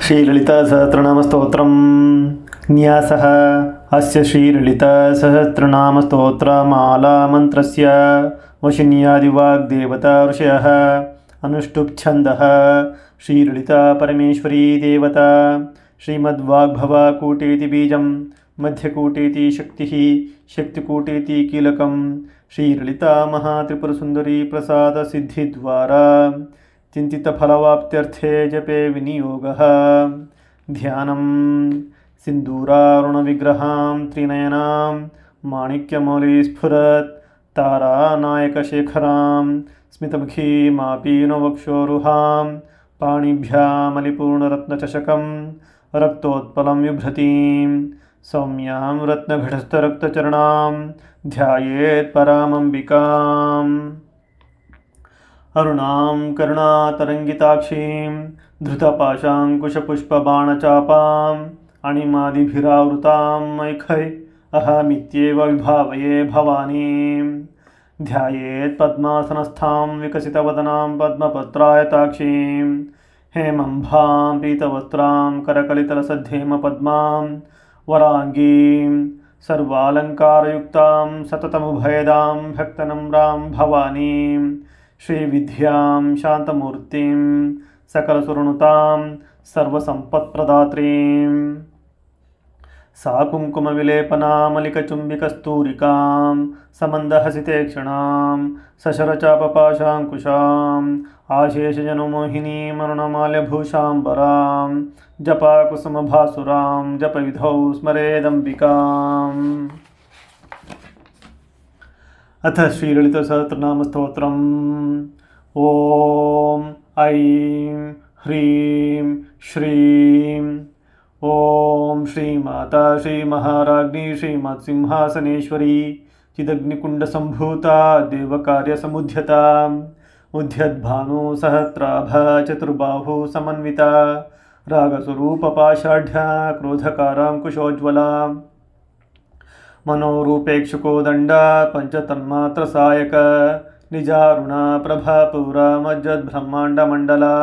श्रीललितासहस्रनामस्तोत्रं न्यासः अस्य श्रीललितासहस्रनामस्तोत्रमालामन्त्रस्य वशिन्यादिवाग्देवता ऋषयः अनुष्टुप्छन्दः श्रीललिता परमेश्वरी देवता श्रीमद्वाग्भवा कूटेति बीजं मध्यकूटेति शक्तिः शक्तिकूटेति कीलकं श्रीललिता महात्रिपुरसुन्दरी प्रसादसिद्धिद्वारा चिन्तितफलवाप्त्यर्थे जपे विनियोगः। ध्यानं सिन्दूरारुणविग्रहां त्रिनयनां माणिक्यमौलिस्फुरत् तारानायकशेखरां स्मितमुखीमापीनवक्षोरुहां पाणिभ्यामलिपूर्णरत्नचषकं रक्तोत्पलं बिभ्रतीं सौम्यां रत्नघटस्थरक्तचरणां ध्यायेत् परामम्बिकाम्। अरुणां करुणातरङ्गिताक्षीं धृतपाशाङ्कुशपुष्पबाणचापाम् अणिमादिभिरावृतां मैखै अहमित्येव विभावये भवानीं। ध्यायेत् पद्मासनस्थां विकसितवदनां पद्मपत्रायताक्षीं हेमम्भां पीतवस्त्रां करकलितलसद्धेमपद्मां वराङ्गीं सर्वालङ्कारयुक्तां सततमुभयदां भक्तनम्रां भवानीं श्रीविद्यां शान्तमूर्तिं सकलसुरनुतां सर्वसम्पत्प्रदात्रीं सा कुङ्कुमविलेपनामलिकचुम्बिकस्तूरिकां समन्दहसितेक्षणां सशरचापपाशाङ्कुशाम् आशेषजनमोहिनीमरुणमाल्यभूषाम्बरां जपाकुसुमभासुरां जपविधौ स्मरेदम्बिकाम्। अथ श्रीललितासहस्रनामस्तोत्रम्। ॐ ऐं ह्रीं श्रीं ॐ श्रीमाता श्रीमहाराज्ञी श्रीमत्सिंहासनेश्वरी चिदग्निकुण्डसम्भूता देवकार्यसमुद्यता उद्यद्भानुसहस्राभा चतुर्बाहु समन्विता रागस्वरूपपाषाढ्या क्रोधकाराङ्कुशोज्ज्वला मनोरूपेक्षुकोदण्डा पञ्चतन्मात्रसायक निजारुणा प्रभापूरा मज्जद्ब्रह्माण्डमण्डला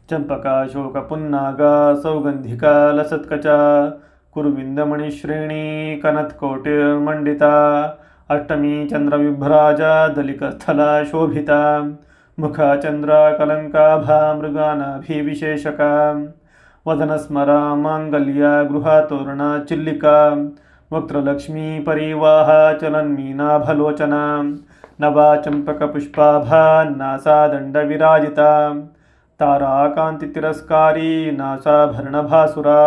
चम्पकाशोकपुन्नागा सौगन्धिका लसत्कचा कुरुविन्दमणिश्रेणी कनत्कोटिर्मण्डिता अष्टमी चन्द्रविभ्राजा दलिकस्थला शोभिता मुखा चन्द्राकलङ्काभा मृगानाभिविशेषका वदनस्मरा माङ्गल्या गृहातोरणा चिल्लिका वक्त्रलक्ष्मी परिवाहा चलन्मीनाभलोचना नवा चम्पकपुष्पाभा नासादण्डविराजिता ताराकान्तितिरस्कारी नासाभरणभासुरा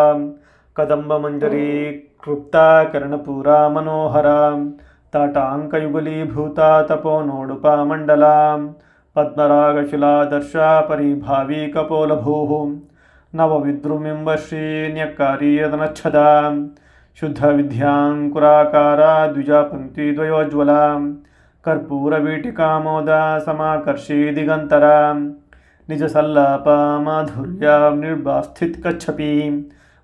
कदम्बमञ्जरी क्लृप्ता कर्णपूरा मनोहरा ताटाङ्कयुगलीभूता तपोनोडुपा पद्मरागशिलादर्शा परिभावी कपोलभूः नवविद्रुमिम्बश्रीन्यक्कारी यदनच्छदा शुद्धविद्याङ्कुराकारा द्विजापङ्क्तिद्वयोज्ज्वला कर्पूरवीटिकामोदा समाकर्षी दिगन्तरा निजसल्लापा माधुर्या निर्वास्थितकच्छपी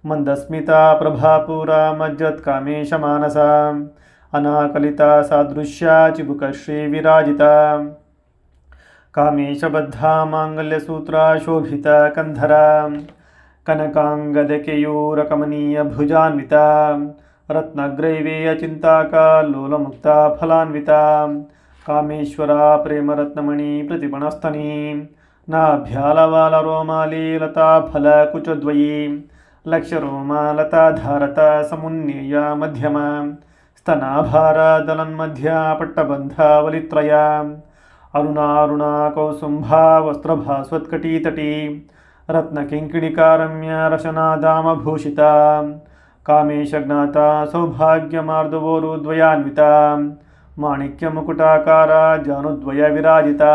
मन्दस्मिता प्रभापूरा मज्जत्कामेशमानसा अनाकलिता सादृश्या चिबुकश्री विराजिता कामेशबद्धा माङ्गल्यसूत्रा शोभिता कन्धरा कनकाङ्गदकेयूरकमनीयभुजान्विता रत्नग्रैवेयचिन्ताका लोलमुक्ता फलान्विता कामेश्वरा प्रेमरत्नमणि प्रतिपणस्तनी नाभ्यालवालरोमाली लताफलकुचद्वयी लक्ष्यरोमा लताधारता समुन्नेया मध्यमा स्तनाभारा दलन्मध्या पट्टबन्धावलित्रया अरुणारुणा कौसुम्भा वस्त्रभास्वत्कटीतटी रत्नकिङ्किणिकारम्या रशनादामभूषिता कामेशज्ञाता सौभाग्यमार्दवोरुद्वयान्विता माणिक्यमुकुटाकारा जानुद्वयविराजिता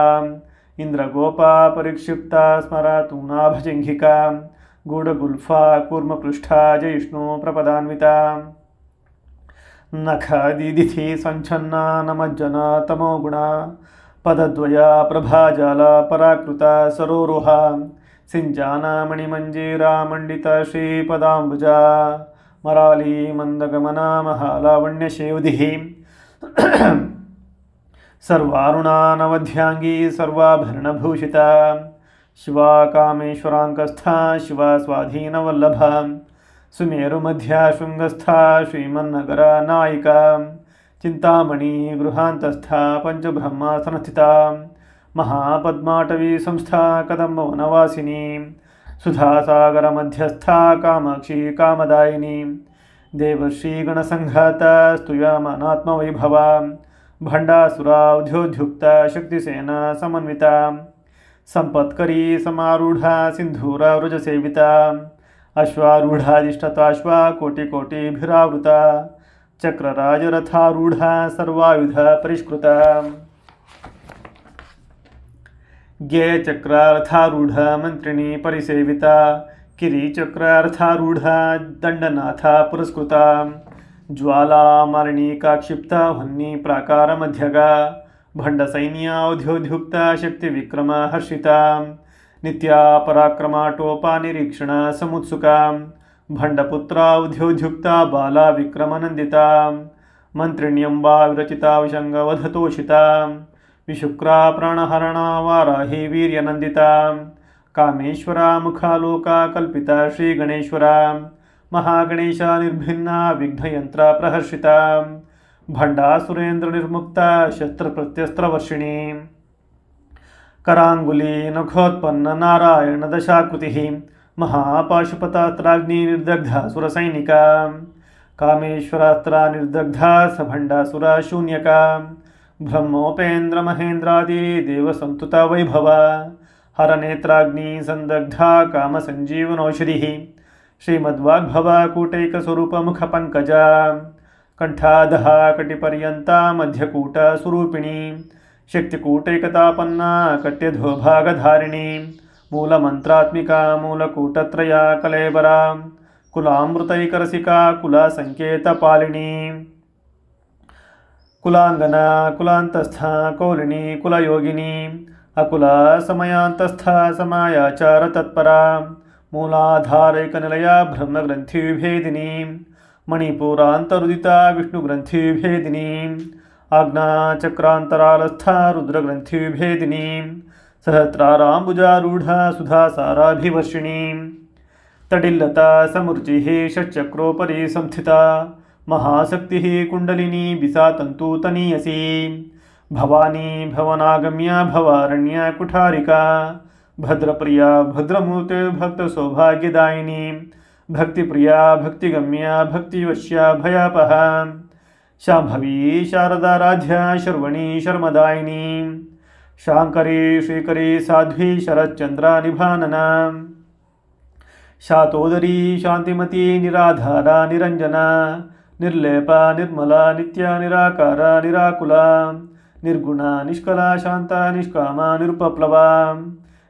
इन्द्रगोपा परिक्षिप्ता स्मरातूनाभजङ्घिका गूढगुल्फा कूर्मपृष्ठा जयिष्णु प्रपदान्विता नखदीदिथि सञ्छन्ना नमज्जना तमोगुणा पदद्वया प्रभाजाला पराकृता सरोरुहा सिञ्जाना मणिमञ्जीरा मण्डिता श्रीपदाम्बुजा मराली मंदगमना महालावण्यशेवधिः सर्वारुणा नवध्यांगी सर्वाभरणभूषिता ಶಿವಾ ಕಾಮೇಶ್ವರಾಂಕಸ್ಥಾ ಶಿವ ಸ್ವಾಧೀನವಲ್ಲಭ ಸುಮೇರುಮಧ್ಯ ಶೃಂಗಸ್ಥ ಶ್ರೀಮನ್ನಗರ ನಾಯಿಕ ಚಿಂತಾಮಣಿ ಗೃಹಾಂತಸ್ಥ ಪಂಚಬ್ರಹ್ಮಾಸನಸ್ಥಿತ ಮಹಾಪದ್ಮಾಟವಿ ಸಂಸ್ಥಾ ಕದಂಬವನವಾಸಿನಿ ಸುಧಾಸಾಗರ ಮಧ್ಯಸ್ಥ ಕಾಮಾಕ್ಷಿ ಕಾಮದಾಯಿನಿ ದೇವಶ್ರೀಗಣಸಂಘಾತ ಸ್ತುಯಮಾನಾತ್ಮವೈಭವ ಭಂಡಾಸುರ ಉದ್ಯೋದ್ಯುಕ್ತ ಶಕ್ತಿಸೇನಾ ಸಮನ್ವಿತ ಸಂಪತ್ಕರಿ ಸಮಾರೂಢ ಸಿಂಧೂರ ವೃಜಸೇವಿತ ಅಶ್ವಾರೂಢಾಧಿಷ್ಠತಾಶ್ವ ಕೋಟಿಕೋಟಿಭಿರಾವೃತ ಚಕ್ರರಾಜರಥಾರೂಢ ಸರ್ವಾಯುಧ ಪರಿಷ್ಕೃತ ಗೆ ಚಕ್ರಾರ್ಥಾರೂಢ ಮಂತ್ರಿಣಿ ಪರಿಸೇವಿತ ಕಿರಿಚಕ್ರಾರ್ಥಾರೂಢ ದಂಡನಾಥ ಪುರಸ್ಕೃತ ಜ್ವಾಲಾ ಮಾಲಿನೀಕಾಕ್ಷಿಪ್ತ ಹೊನ್ನಿ ಪ್ರಾಕಾರ ಮಧ್ಯಗ ಭಂಡ ಸೈನ್ಯೋದ್ಯೋದ್ಯುಕ್ತ ಶಕ್ತಿ ವಿಕ್ರಮ ಹರ್ಷಿತ ನಿತ್ಯ ಪರಾಕ್ರಮ ಟೋಪ ನಿರೀಕ್ಷಣ ಸಮುತ್ಸುಕ ಭಂಡಪುತ್ರ ಉದ್ಯೋದ್ಯುಕ್ತ ಬಾಲ ವಿಕ್ರಮನಂದಿತ ಮಂತ್ರಿಣ್ಯಂಬ ವಿರಚಿತ ವಿಷಂಗವಧತೋಷಿತ ವಿಶುಕ್ರ ಪ್ರಾಣಹರಣ ವಾರಾಹಿ ವೀರ್ಯನಂದಿತ ಕಾಮೇಶ್ವರ ಮುಖಾಲೋಕ ಕಲ್ಪಿತ ಶ್ರೀ ಗಣೇಶ್ವರ ಮಹಾಗಣೇಶ ನಿರ್ಭಿನ್ನ ವಿಘ್ನಯಂತ್ರ ಪ್ರಹರ್ಷಿತ ಭಂಡಾಸುರೇಂದ್ರ ನಿರ್ಮುಕ್ತ ಶಸ್ತ್ರ ಪ್ರತ್ಯಸ್ತ್ರವರ್ಷಿಣಿ ಕರಾಂಗುಲಿ ನಖೋತ್ಪನ್ನ ನಾರಾಯಣ ದಶಾಕೃತಿ ಮಹಾಪಾಶುಪತಾಸ್ತ್ರಾಗ್ನಿ ನಿರ್ದಗ್ಧ ಸುರಸೈನಿಕ ಕಾಮೇಶ್ವರಾಸ್ತ್ರ ನಿರ್ದಗ್ಧ ಸಭಂಡಾಸುರ ಶೂನ್ಯಕ ಬ್ರಹ್ಮೋಪೇಂದ್ರ ಮಹೇಂದ್ರಾದಿ ದೇವಸಂತುತ ವೈಭವ ಹರನೇತ್ರಾಗ್ನಿ ಸಂದಗ್ಧ ಕಾಮ ಸಂಜೀವನೌಷಧಿ ಶ್ರೀಮದ್ವಾಗ್ಭವ ಕೂಟೈಕ ಸ್ವರೂಪ ಮುಖ ಪಂಕಜ ಕಂಠಾದಹ ಕಟಿಪರ್ಯಂತ ಮಧ್ಯಕೂಟ ಸ್ವರೂಪಿಣಿ ಶಕ್ತಿಕೂಟೈಕತಾಪನ್ನ ಕಟ್ಯಧೋಭಾಗಧಾರಿಣಿ ಮೂಲಮಂತ್ರಾತ್ಮಿಕ ಮೂಲಕೂಟತ್ರಯ ಕಲೇಬರ ಕುಲಾಮೃತೈಕರಸಿಕಾ ಕುಲ ಸಂಕೇತ ಪಾಲಿನಿ ಕುಲಾಂಗನ ಕುಲಾಂತಸ್ಥ ಕೌಲಿನಿ ಕುಲಯೋಗಿನಿ ಅಕುಲ ಸಮಯಾಂತಸ್ಥ ಸಮಾಯಾಚಾರ ತತ್ಪರ ಮೂಲಾಧಾರೈಕನಿಲಯ ಬ್ರಹ್ಮಗ್ರಂಥಿ ವಿಭೇದಿನಿ ಮಣಿಪುರಾಂತರುದಿತ ವಿಷ್ಣುಗ್ರಂಥಿ ವಿಭೇದಿನಿ ಆಜ್ಞಾಚಕ್ರಾಂತರಾಲಸ್ಥ ರುದ್ರಗ್ರಂಥಿ ವಿಭೇದಿನಿ ಸಹಸ್ರಾರಾಂಬುಜಾರೂಢ ಸುಧಾಸಾರಾಭಿವರ್ಷಿಣಿ ತಡಿಲ್ಲತ ಸಮುರ್ಚಿ ಷಟ್ಚಕ್ರೋಪರಿ ಸಂಸ್ಥಿತ ಮಹಾಶಕ್ತಿ ಕುಂಡಲಿನಿ ಬಿಸಾತಂತು ತನೀಯಸಿ ಭವಾನಿ ಭವನಾಗಮ್ಯ ಭವಾರಣ್ಯ ಕುಠಾರಿಕಾ ಭದ್ರಪ್ರಿಯ ಭದ್ರಮೂರ್ತಿ ಭಕ್ತ ಸೌಭಾಗ್ಯದಾಯಿನಿ ಭಕ್ತಿಪ್ರಿಯ ಭಕ್ತಿಗಮ್ಯ ಭಕ್ತಿವಶ್ಯ ಭಯಾಪಹ ಶಾಂಭವಿ ಶಾರದಾರಾಧ್ಯ ಶರ್ವಣಿ ಶರ್ಮದಾಯಿನಿ ಶಾಂಕರಿ ಶ್ರೀಕರಿ ಸಾಧ್ವಿ ಶರತ್ಚಂದ್ರ ನಿಭಾನನ ಶಾತೋದರಿ ಶಾಂತಿಮತಿ ನಿರಾಧಾರ ನಿರಂಜನ ನಿರ್ಲೇಪ ನಿರ್ಮಲ ನಿತ್ಯ ನಿರಾಕಾರ ನಿರಾಕುಲ ನಿರ್ಗುಣ ನಿಷ್ಕಲ ಶಾಂತ ನಿಷ್ಕಾಮ ನಿರುಪಪ್ಲವ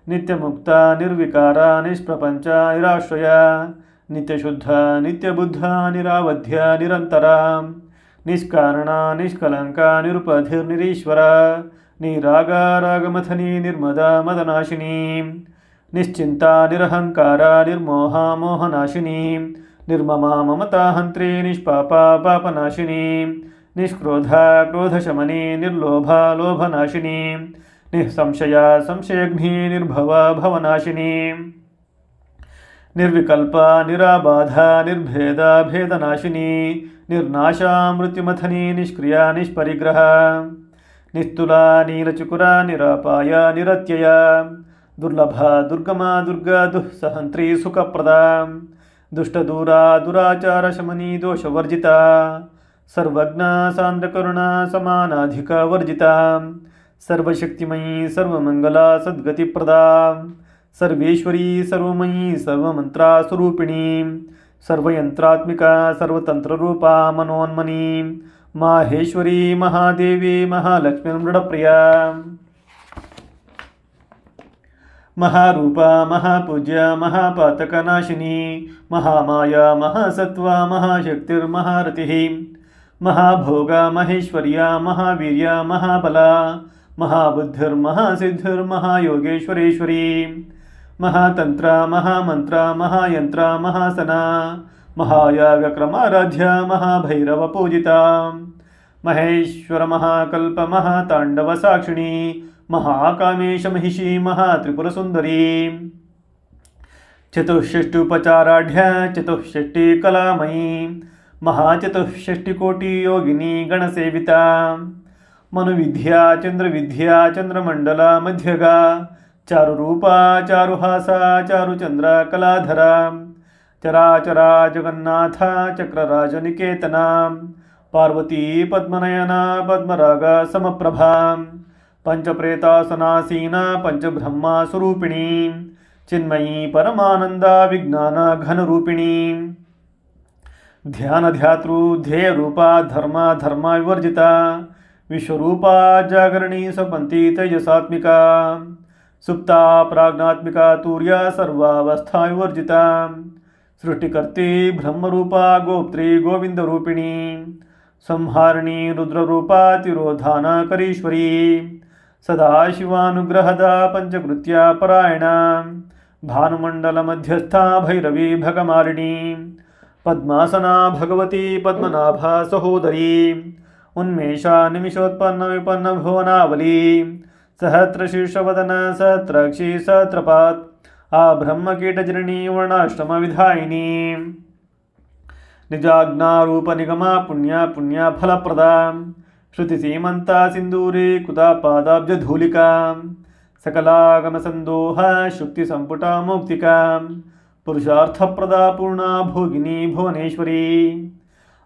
ನಿತ್ಯಮುಕ್ತ ನಿರ್ವಿಕಾರ ನಿಷ್ಪ್ರಪಂಚ ನಿರಾಶ್ರಯ ನಿತ್ಯಶುದ್ಧ ನಿತ್ಯಬುದ್ಧ ನಿರಾವಧ್ಯ ನಿರಂತರ ನಿಷ್ಕಾರಣ ನಿಷ್ಕಲಂಕ ನಿರುಪಧಿರ್ನಿರೀಶ್ವರ ನಿರಾಗ ರಾಗಮಥನಿ ನಿರ್ಮದ ಮದನಾಶಿನಿ ನಿಶ್ಚಿಂತ ನಿರಹಂಕಾರ ನಿರ್ಮೋಹ ಮೋಹನಾಶಿನಿ ನಿರ್ಮಮ ಮಮತಾ ಹಂತ್ರಿ ನಿಷ್ಪಾಪ ಪಾಪನಾಶಿನಿ ನಿಷ್ಕ್ರೋಧ ಕ್ರೋಧಶಮನಿ ನಿರ್ಲೋಭ ಲೋಭನಾಶಿನಿ ನಿಸ್ಸಂಶಯ ಸಂಶಯಘ್ನಿ ನಿರ್ಭವ ಭವನಾಶಿನಿ ನಿರ್ವಿಕಲ್ಪ ನಿರಾಬಾಧ ನಿರ್ಭೇದ ಭೇದನಾಶಿನಿ ನಿರ್ನಾಶ ಮೃತ್ಯುಮಥನಿ ನಿಷ್ಕ್ರಿಯ ನಿಷ್ಪರಿಗ್ರಹ ನಿಸ್ತುಲ ನೀಲಚುಕುರ ನಿರಾಪಾಯ ನಿರತ್ಯಯ ದುರ್ಲಭ ದುರ್ಗಮ ದುರ್ಗಾ ದುಃಸಹಂತ್ರಿ ಸುಖಪ್ರದ ದುಷ್ಟದೂರ ದುರಾಚಾರ ಶಮನಿ ದೋಷವರ್ಜಿತ ಸರ್ವಜ್ಞ ಸಾಂದ್ರಕರುಣ ಸಮಾನಾಧಿಕ ವರ್ಜಿತ ಸರ್ವಶಕ್ತಿಮಯೀ ಸರ್ವಮಂಗಲ ಸದ್ಗತಿಪ್ರದ ಸರ್ವೇಶ್ವರಿ ಸರ್ವಮಯೀ ಸರ್ವಮಂತ್ರ ಸ್ವರೂಪಿಣಿ ಸರ್ವಯಂತ್ರಾತ್ಮಿಕ ಸರ್ವತಂತ್ರರೂಪ ಮನೋನ್ಮನಿ ಮಾಹೇಶ್ವರಿ ಮಹಾದೇವಿ ಮಹಾಲಕ್ಷ್ಮೀ ಮೃಡಪ್ರಿಯ ಮಹಾರೂಪ ಮಹಾಪೂಜ್ಯ ಮಹಾಪಾತಕನಾಶಿನಿ ಮಹಾಮಾಯ ಮಹಾಸತ್ವ ಮಹಾಶಕ್ತಿರ್ಮಹಾರತಿ ಮಹಾಭೋಗ ಮಹೇಶ್ವರ್ಯ ಮಹಾವೀರ್ಯ ಮಹಾಬಲ ಮಹಾಬುದ್ಧಿರ್ಮಹಾಸಿದ್ಧಿರ್ಮಹಾಯೋಗೇಶ್ವರೇಶ್ವರಿ ಮಹಾತಂತ್ರ ಮಹಾಮಂತ್ರ ಮಹಾಯಂತ್ರ ಮಹಾಸನ ಮಹಾಯಾಗಕ್ರಮಾರಾಧ್ಯ ಮಹಾಭೈರವ ಪೂಜಿತ ಮಹೇಶ್ವರ ಮಹಾಕಲ್ಪ ಮಹಾತಾಂಡವ ಸಾಕ್ಷಿಣಿ महाकामेशमहिषी महात्रिपुरसुन्दरी चतुष्षष्टुपचाराढ्या चतुष्षष्टिकलामयी महाचतुष्षष्टिकोटियोगिनी गणसेविता मनुविद्या चंद्रविद्या चंद्रमंडला मध्यगा चारुरूपा चारुहासा चारुचंद्र कलाधरा चराचरा जगन्नाथा चक्रराजनिकेतना पार्वती पद्मनयना पद्मराग समप्रभा पंचप्रेतासनासीना पंचब्रह्मा स्वरूपिणी चिन्मयी परमानंदा विज्ञान घनरूपिणी ध्यान ध्यातृ ध्येय रूपा धर्म धर्म विवर्जिता विश्वरूपा जागरणी सपंती तेजसात्मिका सुप्ता प्राज्ञात्मिका तूर्या सर्वावस्था विवर्जिता सृष्टिकर्ती ब्रह्मरूपा गोप्त्री गोविंदरूपिणी संहारिणी रुद्ररूपा तिरोधानकरीश्वरी सदाशिवानुग्रहदा पंचकृत्या परायणा भानुमंडल मध्यस्था भैरवी भगमालिनी पद्मासना भगवती पद्मनाभा सहोदरी उन्मेषा निमिषोत्पन्न विपन्न भुवनावली सहस्रशीर्षवदन सहस्राक्षी सहस्रपात् आब्रह्मकीटजननी वर्णाश्रम विधायिनी निजाज्ञारूप निगमा पुण्या पुण्या फलप्रदा श्रुतिसीमंता सिंदूरी कुता पादाब्जधूलिका सकलागमसंदोह शुक्ति संपुटा मौक्तिका पुरुषार्थप्रदा पूर्णा भोगिनी भुवनेश्वरी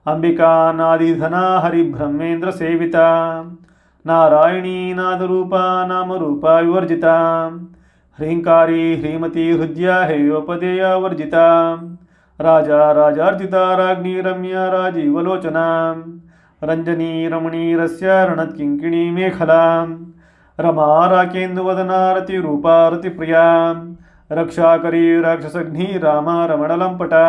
अंबिका नादिधना हरिब्रह्मेन्द्र सेविता नारायणी नादरूपा नामरूपा विवर्जिता ह्रींकारी ह्रीमती हृद्या हेयोपदेया वर्जिता राजा राजार्जिता राज्ञी रम्या राजीवलोचना रंजनी रमणीरस्य रणत्किङ्किणी मेखला रमा राकेन्दुवदना रतिरूपा रतिप्रिया रक्षाकरी राक्षसघ्नी रामा रमणलम्पटा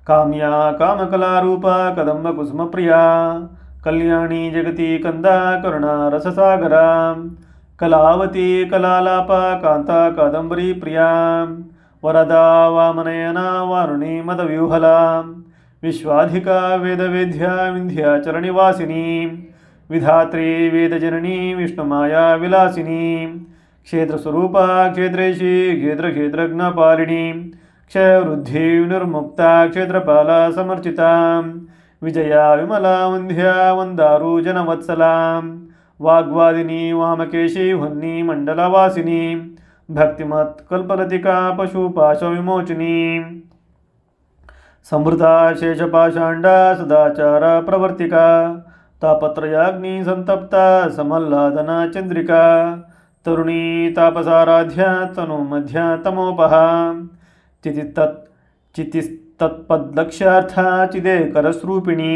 काम्या कामकलारूपा कदम्बकुसुमप्रिया कल्याणी जगती कंदा करुणा रससागरा कलावती कलालापा कांता कादम्बरी प्रिया वरदा वामनयना वारुणी मदव्यूहला विश्वाधिका वेदवेद्या विंध्याचलनिवासिनी विधात्री वेदजननी विष्णुमाया विलासिनी क्षेत्रस्वरूपा क्षेत्रेशी क्षेत्रक्षेत्रज्ञपालिनी क्षयवृद्धि निर्मुक्ता क्षेत्रपाला समर्चिता विजया विमला वंध्या वंदारू जनवत्सला वाग्वादिनी वामकेशी वह्नी मंडलवासिनी भक्तिमत् कल्पलतिका पशुपाश विमोचिनी समृता शेषपाषाण्डा सदाचार प्रवर्तिका तापत्रयाग्नि संतप्ता समल्लादना चंद्रिका तरुणी तापसाराध्या तनुमध्या तमोपहा चितिस्तत्पदलक्ष्यार्था चिदेकरस्रूपिणी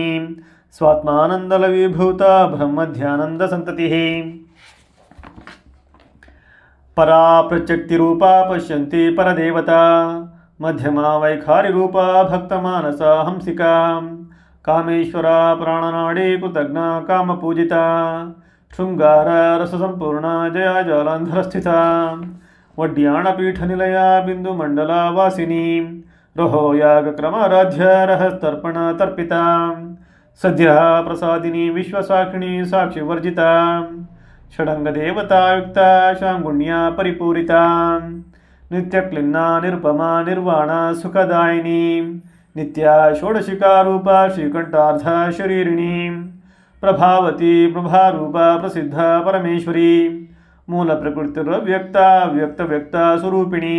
स्वात्मानंदलविभूता ब्रह्मध्यानंद संततिः परा प्रत्यक्तिरूपा पश्यन्ति परदेवता मध्यमा वैखारिरूपा भक्तमानसा हंसिका कामेश्वरा प्राणनाडी कृतज्ञा कामपूजिता शृंगार रससंपूर्णा जया जालांधरस्थिता वड्याणपीठनिलया बिंदुमंडला वासिनी रहो यागक्रमाराध्य रहस्तर्पण तर्पिता सद्यः प्रसादिनी विश्वसाक्षिणी साक्षिवर्जिता षडंगदेवतायुक्ता शांगुण्या परिपूरिता नित्यक्लिन्ना निरुपमा निर्वाणा सुखदायिनी नित्या षोडशिकारूपा श्रीकंठार्धा शरीरिणी प्रभावती प्रभारूपा प्रसिद्धा परमेश्वरी मूलप्रकृतिर्व्यक्ता व्यक्तव्यक्ता स्वरूपिणी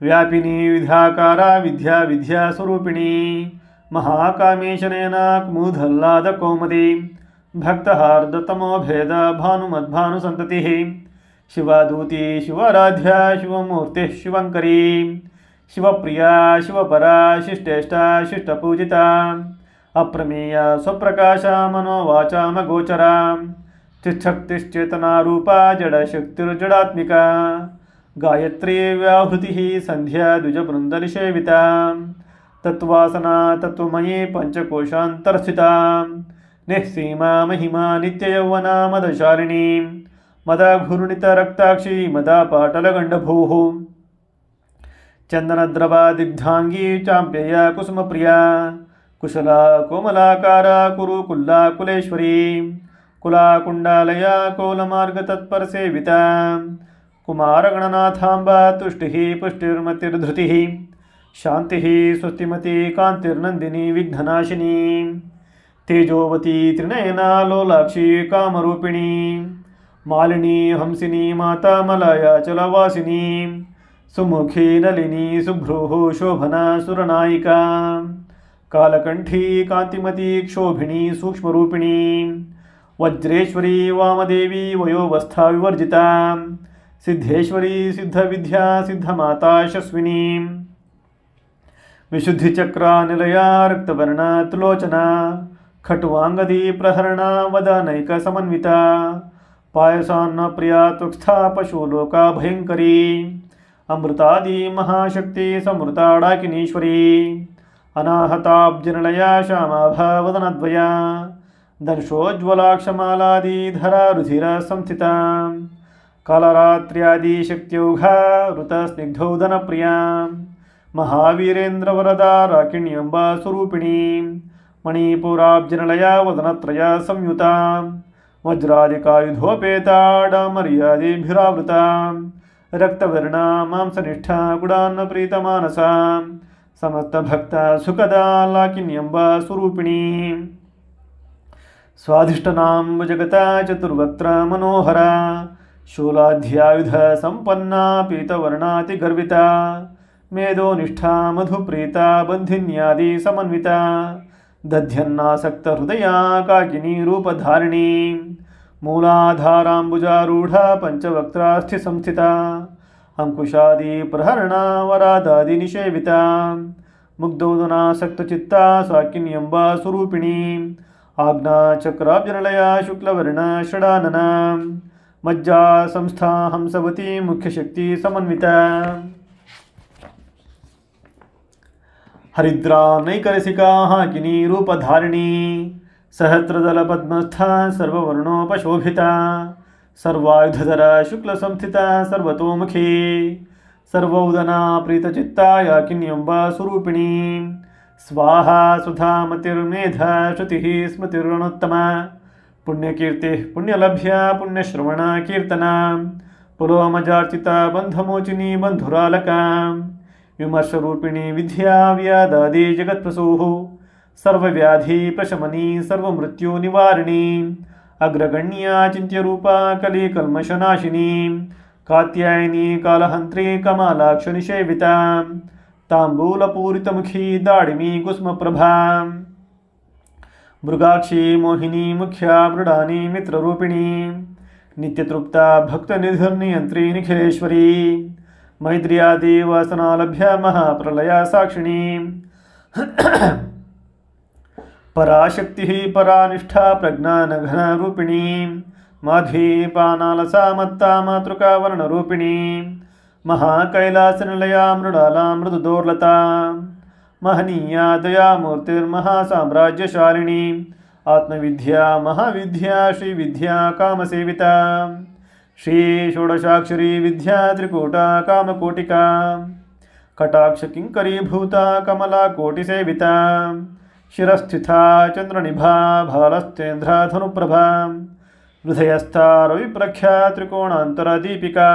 व्यापिनी विद्याकारा विद्या विद्या स्वरूपिणी महाकामेशनेना कुमुदल्लादकौमुदी भक्तहार्दतमो भेद भानुमद्भानुसन्ततिः शिवादूती शिवाराध्या शिवमूर्तिः शिवङ्करी शिवप्रिया शिवपरा शिष्टेष्टा शिष्टपूजिता अप्रमेया स्वप्रकाशा मनोवाचामगोचरा तिष्ठक्तिश्चेतनारूपा जडशक्तिर्जडात्मिका गायत्री व्याहृतिः संध्या द्विजबृन्दनिषेविता तत्वासना तत्त्वमयी पंचकोशान्तरस्थिता निःसीमा महिमा नित्ययौवना मदशालिनी मदाघूर्णितरक्ताक्षी मदापाटलगण्डभूः चन्दनद्रवा दिग्धांगी चाम्प्यया कुसुमप्रिया कुशला कोमलाकारा कुरुकुल्ला कुलेश्वरी कुलाकुण्डालया कोलमार्गतत्परसेविता कुमारगणनाथाम्बा तुष्टिः पुष्टिर्मतिर्धृतिः शान्तिः स्वस्तिमती कान्तिर्नन्दिनी विघ्ननाशिनी तेजोवती त्रिनयना लोलाक्षी कामरूपिणी मालिनी हंसिनी माता मलयाचलवासिनी सुमुखी नलिनी सुभ्रूः शोभना सुरनायिका कालकण्ठी कान्तिमती क्षोभिणी सूक्ष्मरूपिणी वज्रेश्वरी वामदेवी वयोवस्था विवर्जिता सिद्धेश्वरी सिद्धविद्या सिद्धमाता यशस्विनी विशुद्धिचक्रा निलया रक्तवर्णा त्रिलोचना खट्वांगदी प्रहरणा वदनैकसमन्विता पायसान्न प्रिया तुक्स्था पशुलोका भयंकरी अमृतादि महाशक्ति समृताडाकिनीश्वरी अनाहताब्जनिलया श्यामाभा वदनद्वया दर्शोज्ज्वलाक्षमालादिधरा रुधिर संस्थिता कालरात्र्यादि शक्त्यौघा ऋतस्निग्धौदनप्रिया महावीरेन्द्रवरदा राकिण्यम्बा स्वरूपिणी मणिपुराब्जनिलया वदनत्रया संयुता वज्रादिकायुधोपेता डामर्यादिभिरावृता रक्तवर्णा मांसनिष्ठा गुडान्न प्रीतमानसा समस्तभक्ता सुखदा लाकिन्यम्बा स्वरूपिणी स्वाधिष्ठनां जगता चतुर्वक्त्र मनोहरा शूलाध्यायुध संपन्ना पीतवर्णातिगर्विता मेधोनिष्ठा मधुप्रीता बन्धिन्यादि समन्विता दध्यन्नासक्त हृदया काकिनी रूपधारिणी मूलाधाराम्बुजारूढ़ा पंचवक्त्रास्थि संस्थिता अंकुशादि प्रहरणा वरादादि निषेविता मुग्धोदनासक्तचित्ता साकिन्यम्बा स्वरूपिणी आज्ञा चक्राब्जनिलया शुक्लवर्णा षडानना मज्जा संस्था हंसवती मुख्यशक्ति समन्विता हरिद्रा नैकरसिका हाकिनी रूपधारिणी सहस्रदल पद्मस्था सर्ववर्णोपशोभिता सर्वायुधधरा शुक्लसंस्थिता सर्वतोमुखी सर्वौदना प्रीतचित्ता याकिन्यम्बा स्वरूपिणी स्वाहा सुधामतिर्मेधा श्रुतिः स्मृतिरणोत्तमा पुण्यकीर्तिः पुण्यलभ्या पुण्यश्रवणा कीर्तना पुलोमजार्चिता बन्धमोचिनी बन्धुरालका विमर्शरूपिणी विद्या व्यादादि जगत्प्रसूः सर्वव्याधि प्रशमनी सर्वमृत्यु निवारिणी अग्रगण्या चिन्त्यरूपा कलिकल्मषनाशिनी कात्यायनी कालहन्त्री कमालाक्ष निषेविता ताम्बूलपूरितमुखी दाडिमी कुस्मप्रभा मृगाक्षी मोहिनी मुख्या मृडानी मित्ररूपिणी नित्यतृप्ता भक्तनिधिर्नियन्त्री निखिलेश्वरी मैत्र्यादि वासनालभ्य महाप्रलया साक्षिणी पराशक्ति परानिष्ठा प्रज्ञानघन रूपिणी माध्वी पानालसा मत्ता मातृका वर्णरूपिणी महाकैलासनिलया मृडाला मृदुदोर्लता महनीया दयामूर्तिर्महासाम्राज्यशालिनी आत्मविद्या महाविद्या श्रीविद्या कामसेविता श्री षोडशाक्षरी विद्या त्रिकूटा कामकोटिका कटाक्ष किंकरी भूता कमला कोटिसेविता शिरस्थिता चंद्रनिभा भालस्तेन्द्रा धनुप्रभा हृदयस्था रविप्रख्या त्रिकोणांतरा दीपिका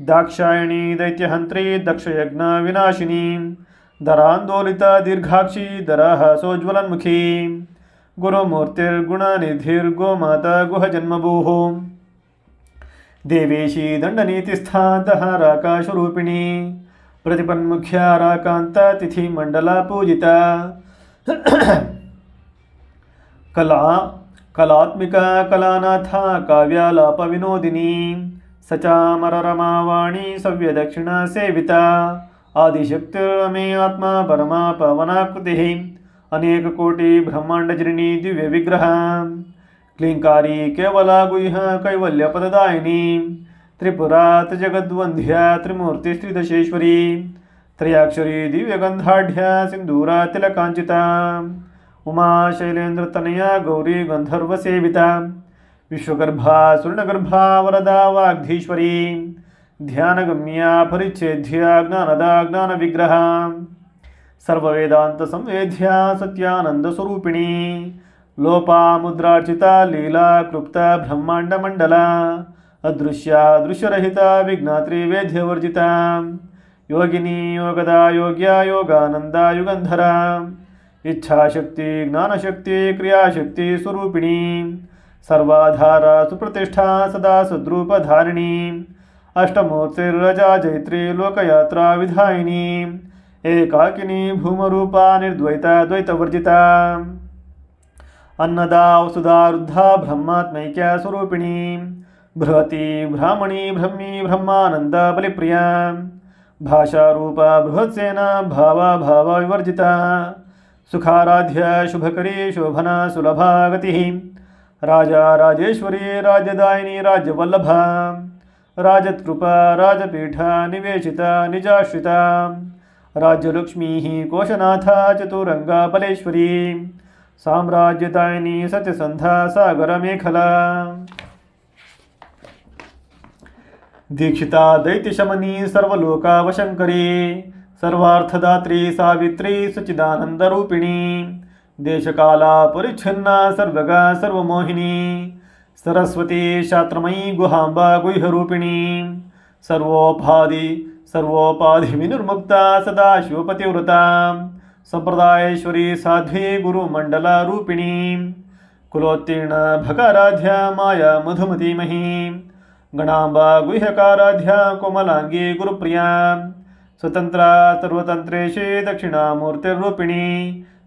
दाक्षायणी दैत्यहंत्री दक्षयज्ञ विनाशिनी दरांदोलिता दीर्घाक्षी दराः सोज्वलन्मुखी गुरुमूर्तिर्गुणनिधिर्गोमाता गुहजन्मभूः देवेशी दंडनीतिस्था दहाराकाशरूपिणी प्रतिपन्मुख्या राकांता तिथि मंडला पूजिता कलात्मिका कलानाथा काव्यालाप विनोदिनी सचामररमावाणी सव्यदक्षिणा सेविता आदिशक्तिरमे आत्मा परमा पवनाकृतिः अनेक कोटि ब्रह्मांडजननी दिव्य विग्रह क्लींकारी केवला गुह्य कैवल्यपददायिनी त्रिपुरा जगद्वंध्या त्रिमूर्ति त्रिदशेश्वरी त्रयाक्षरी दिव्यगंधाढ्या सिंदूरा तिलकांचिता उमा शैलेन्द्रतनया गौरी गंधर्वसेविता विश्वगर्भा स्वर्णगर्भा वरदा वाग्धीश्वरी ध्यानगम्या परिच्छेद्या ज्ञानदा ज्ञान विग्रह सर्ववेदांत संवेद्या सत्यानंद स्वरूपिणी लोपामुद्रार्चिता लीला क्लुप्ता ब्रह्माण्डमण्डला अदृश्या दृश्यरहिता विघ्नात्री वेद्यवर्जिता योगिनी योगदा योग्या योगानंदा युगंधरा इच्छाशक्ति ज्ञानशक्ति क्रियाशक्ति स्वरूपिणी सर्वाधारा सुप्रतिष्ठा सदा सद्रूपधारिणी अष्टमूर्तिर्रजा जैत्री लोकयात्रा विधायिनी एकाकिनी भूमरूपा निर्द्वैता द्वैतवर्जिता अन्नदा वसुधा रुद्धा ब्रह्मात्मैक्या स्वरूपिणी बृहती ब्राह्मणी ब्रह्मी ब्रह्मानंद बलिप्रिया भाषा रूपा बृहत्सेना भावा भाव विवर्जिता सुखाराध्या शुभकरी शोभना सुलभा गतिः राजा राजेश्वरी राज्यदायिनी राज्यवल्लभा राजत्कृपा राजपीठा निवेशिता निजाश्रिता राज्यलक्ष्मी कोशनाथा चतुरंगा बलेश्वरी साम्राज्यदायिनी सत्यसंधा सागर मेखला दीक्षिता दैत्यशमनी सर्वलोकावशंकरी सर्वार्थदात्री सावित्री सच्चिदानंदरूपिणी देशकाला परिच्छिन्ना सर्वगा सर्वमोहिनी सरस्वती शास्त्रमयी गुहांबा गुह्यरूपिणी सर्वोपाधि विनिर्मुक्ता सदाशिवपतिव्रता संप्रदायेश्वरी साध्वी गुरुमंडला रूपिणी कुलोत्तीर्ण भगाराध्या माया मधुमतीमही गणांबा गुह्यकाराध्या कोमलांगी गुरुप्रिया स्वतंत्रा सर्वतंत्रेशे दक्षिणामूर्तिरूपिणी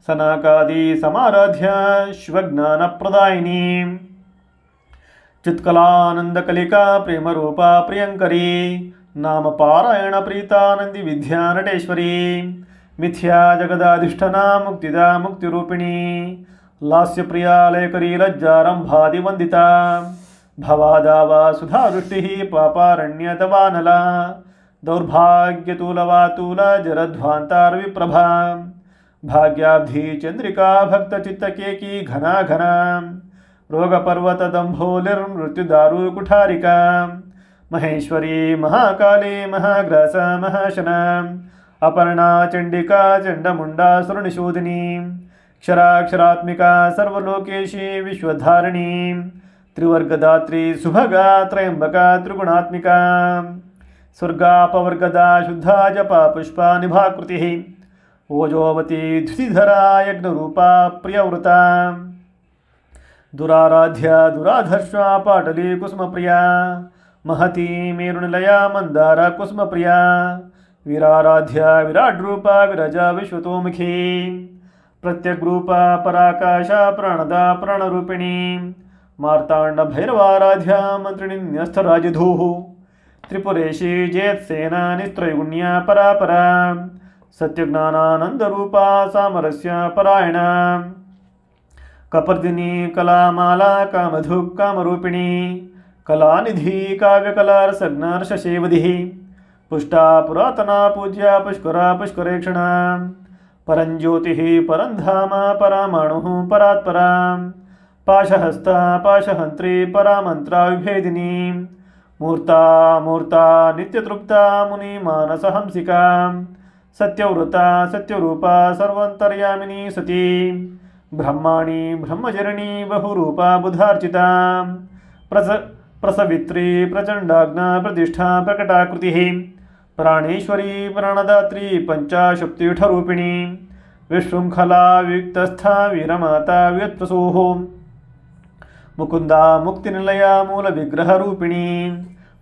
सनाकादि समाराध्या शिवज्ञानप्रदायिनी चित्कलानंदकलिका प्रेमरूपा प्रियंकरी नाम पारायण प्रीतानंदी विद्या नटेश्वरी मिथ्या जगदाधिष्ठना मुक्तिदा मुक्तिरूपिणी लास्यप्रिया लयकरी लज्जारंभादिवंदिता भवादावा सुधावृष्टिः पापारण्यतवानला दौर्भाग्यतूलवातूला जरध्वान्तार्विप्रभा भाग्याब्धि चंद्रिका भक्तचित्तकेकी घना घना रोगपर्वतदम्भोलिर्मृत्युदारु कुठारिका महेश्वरी महाकाली महाग्रासा महाशना अपर्णा चंडिका चंडमुंडा सुरनिशोदिनी क्षराक्षरात्मिका सर्वलोकेशी विश्वधारिणी त्रिवर्गदात्री सुभगा त्रयंबका त्रिगुणात्मिका स्वर्गापवर्गदा शुद्धा जपा पुष्पा निभाकृतिः ओजोवती धृतिधरा यज्ञरूपा प्रियव्रता दुराराध्या दुराधर्षा पाटली कुसुमप्रिया महती मेरुनिलया मंदारा कुसुमप्रिया वीराराध्या विराड्रूपा विरजा विश्वतोमुखी प्रत्यग्रूपा पराकाशा प्रणदा प्रणरूपिणी मार्तांड भैरवाराध्या मंत्रिणी न्यस्तराजधूः त्रिपुरेशी जयत्सेना निस्त्रैगुण्या परापरा सत्यज्ञानानंदरूपा सामरस्य परायणा कपर्दिनी कलामाला कामधुक् कामरूपिणी कलानिधि काव्यकलारसज्ञर्षशेवधिः पुष्टा पुरातना पूज्या पुष्करा पुष्करेक्षणा परंज्योतिः परंधामा परामाणुः परात्परा पाशहस्ता पाशहंत्री परामंत्रा विभेदिनी मूर्ता मूर्ता नित्यतृप्ता मुनि मानसहंसिका सत्यव्रता सत्यरूपा सर्वान्तर्यामिनी सती ब्रह्माणी ब्रह्मजरिणी बहुरूपा बुधार्चिता प्रसवित्री प्रचंडाग्ना प्रतिष्ठा प्रकटाकृतिः प्राणेश्वरी प्राणदात्री पंचाशक्तिठरूपिणी विशृंखला वियुक्तस्था वीरमाता व्युत्प्रसूः मुकुंदा मुक्तिनिलया मूल विग्रह रूपिणी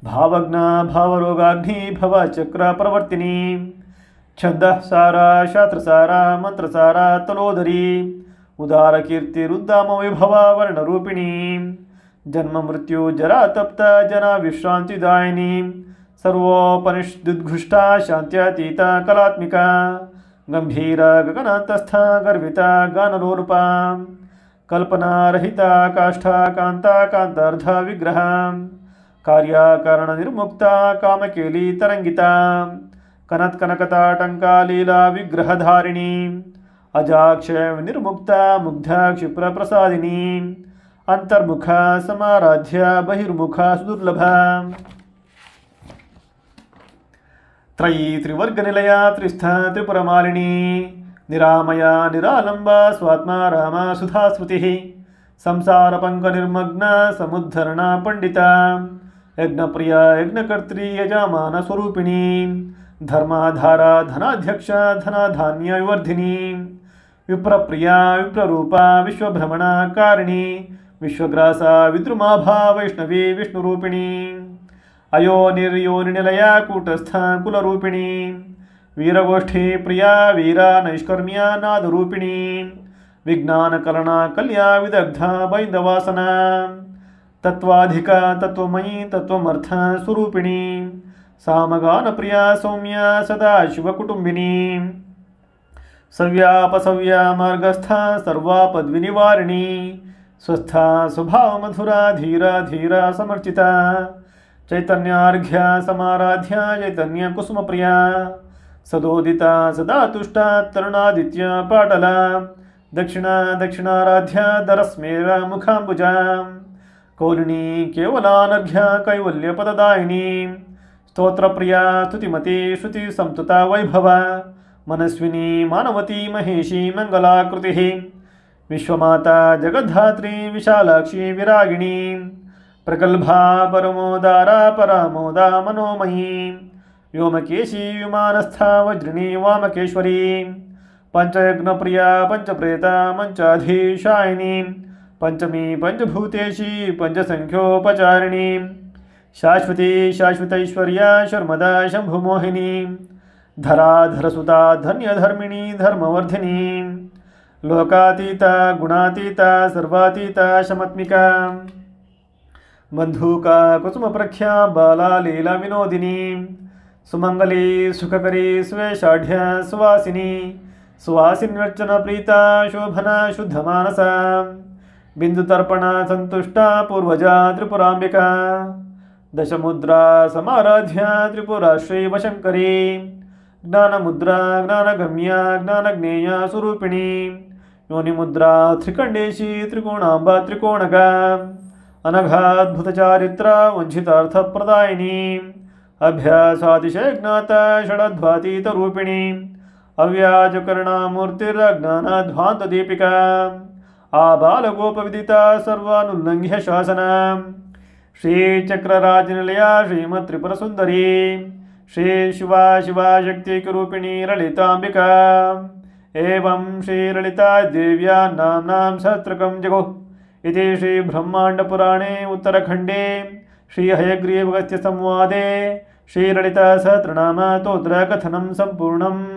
भावज्ञा भावरोगाग्नि भवचक्र प्रवर्तिनी छंदः सारा शास्त्रसारा मंत्रसारा तलोदरी उदार कीर्ति रुद्दाम विभवा वर्ण रूपिणी जन्म मृत्यु जरा तप्ता जना विश्रांतिदायिनी सर्वोपनिषदुद्घुष्टा शांत्यातीता कलात्मिका गंभीरा गगनान्तस्था गर्विता गानलोलुपा कल्पना रहिता काष्ठा कांता कांतार्धा विग्रह कार्याकरण निर्मुक्ता कामकेली तरंगिता कनत कनकताटंका लीला विग्रहधारिणी अजाक्ष निर्मुक्ता मुग्धा क्षिप्र प्रसादिनी अंतर्मुखा समाराध्या बहिर्मुखा सुदुर्लभा त्रयी त्रिवर्गनिलया त्रिस्था त्रिपुरमालिनी निरामया निरालंबा स्वात्मा रामा सुधा स्मृतिः संसारपङ्कनिर्मग्न समुद्धरणा पंडिता यज्ञप्रिया यज्ञकर्त्री यजमान स्वरूपिणी धर्माधारा धनाध्यक्ष धनाधान्य विवर्धिनी विप्रप्रिया विप्ररूपा विश्वभ्रमणा कारिणी विश्वग्रासा विद्रुमाभा वैष्णवी विष्णुरूपिणी अयोनिर्योनिनिलया कूटस्था कुलरूपिणी वीरगोष्ठी प्रिया वीरा नैष्कर्म्या नादरूपिणी विज्ञानकलना कल्या विदग्धा बैन्दवासना तत्त्वाधिका तत्त्वमयी तत्त्वमर्थ स्वरूपिणी सामगानप्रिया सौम्या सदा शिवकुटुम्बिनी सव्यापसव्या मार्गस्था सर्वापद्विनिवारिणी स्वस्था स्वभाव मधुरा धीरा धीरा समर्चिता चैतन्यार्घ्या समाराध्या चैतन्य कुसुम प्रिया सदोदिता सदा तुष्टा तरुणादित्य पाटला दक्षिणा दक्षिणाराध्या दरस्मेरा मुखाम्बुजा कौलिनी केवलानर्घ्या कैवल्यपददायिनी स्तोत्रप्रिया स्तुतिमती श्रुति संतुता वैभवा मनस्विनी मानवती महेशी मंगलाकृतिः विश्वमाता जगद्धात्री विशालाक्षी विरागिणी प्रगल्भा परमोदारा परामोदा मनोमयी व्योमकेशी विमानस्था वज्रिणी वामकेश्वरी पंचयज्ञप्रिया पंचप्रेता मंचाधीशायिनी पंचमी पंचभूतेशी पंचसंख्योपचारिणी शाश्वती शाश्वतैश्वर्या शर्मदा शंभुमोहिनी धराधरसुता धन्यधर्मिणी धर्मवर्धिनी लोकातीता गुणातीता सर्वातीता शमत्मिका बंधुका कुसुम प्रख्या बाला लीला विनोदिनी सुमंगली सुखकरी स्वेषाढ़्य सुवासिनी सुवासिन्यर्चन प्रीता शोभना शुद्धमानसा बिंदुतर्पणा संतुष्टा पूर्वजा त्रिपुरांबिका दशमुद्रा समाराध्या त्रिपुरा श्रीवशंकरी ज्ञानमुद्रा ज्ञानगम्या ज्ञानज्ञेया स्वरूपिणी योनिमुद्रा त्रिकंडेशी त्रिकोणांबा त्रिकोणगा अनघाद्भुतचारित्रा वंचितार्थप्रदायिनी अभ्यासातिशयज्ञाता षडध्वातीतरूपिणी अव्याजकरणामूर्तिरज्ञानाध्वान्तदीपिका आबालगोपविदिता सर्वानुल्लङ्घ्य शासना श्रीचक्रराजनिलया श्रीमत्त्रिपुरसुन्दरी श्री शिवा शिवा शक्तिरूपिणी ललितांबिका एवं श्रीललिता देव्या नाम्नां सहस्रकं जगुः इति श्री ब्रह्मांडपुराणे उत्तरखंडे श्री हयग्रीवगस्त्य संवादे श्री ललिता सहस्रनाम स्तोत्र कथनं संपूर्णम्।